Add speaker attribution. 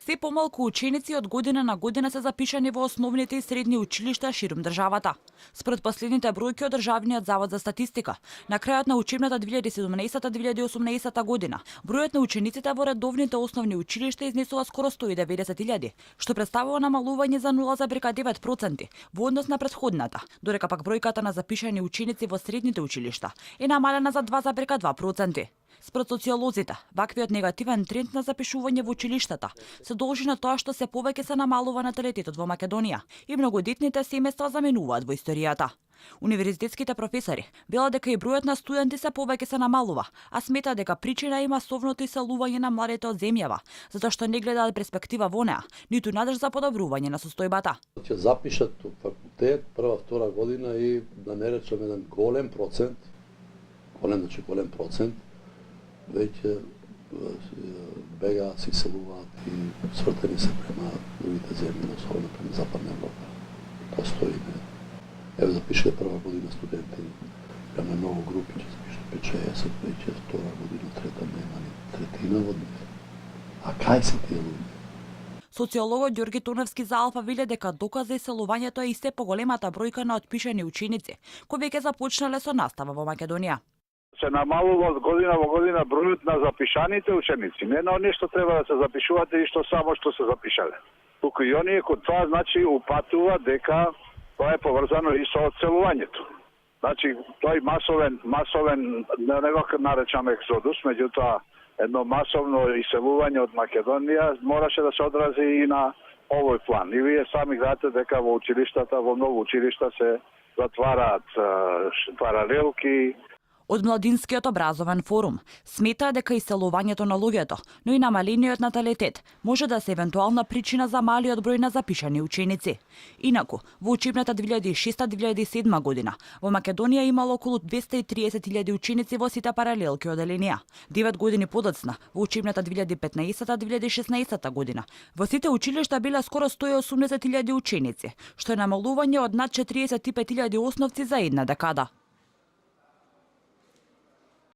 Speaker 1: Се помалку ученици од година на година се запишани во основните и средни училишта ширум државата. Според последните бројки од Државниот завод за статистика, на крајот на учебната 2017-2018 година, бројот на учениците во редовните основни училишта изнесува скоро 190.000, што представува намалување за 0,9% во однос на претходната, додека пак бројката на запишани ученици во средните училишта е намалена за 2,2%. Според социолозите, ваквиот негативен тренд на запишување во училиштата се должи на тоа што се повеќе се намалува наталитетот во Македонија и многодетните семејства заменуваат во историјата. Универзитетските професори велат дека и бројот на студенти се повеќе се намалува, а сметаат дека причина е масовното иселување на младите од земјава, затоа што не гледаат перспектива во неа, ниту надеж за подобрување на состојбата.
Speaker 2: Ќе запишат во факултет прва, втора година и да не речем еден голем процент, голем процент, веќе бегаат, се иселуваат и свртени се према другите земји, особено према Западна Европа. Постои Еве запишете прва година студенти, имаме многу групи, ќе запишете 5-60, веќе втора година, трета нема ни третина од нив. А кај се тие луѓе?
Speaker 1: Социологот Ѓорги Тоневски за Алфа вели дека доказ за иселувањето е и се поголемата бројка на отпишани ученици, кои веќе започнале со настава во Македонија.
Speaker 3: Се намалува од година во година бројот на запишаните ученици. Не на оние што треба да се запишуваат и што само што се запишале. Туку и оние кои тоа значи упатува дека тоа е поврзано и со одселувањето. Значи тој масовен не го наречам екзодус, меѓутоа едно масовно иселување од Македонија мораше да се одрази и на овој план. И вие сами знаете дека во училиштата, во многу училишта се затвараат паралелки.
Speaker 1: Од Младинскиот образовен форум сметаа дека иселувањето на луѓето, но и намалениот наталитет може да се евентуална причина за малиот број на запишани ученици. Инаку, во учебната 2006-2007 година, во Македонија имало околу 230.000 ученици во сите паралелки оделенија. 9 години подоцна, во учебната 2015-2016 година, во сите училишта биле скоро 180.000 ученици, што е намалување од над 45.000 основци за една декада.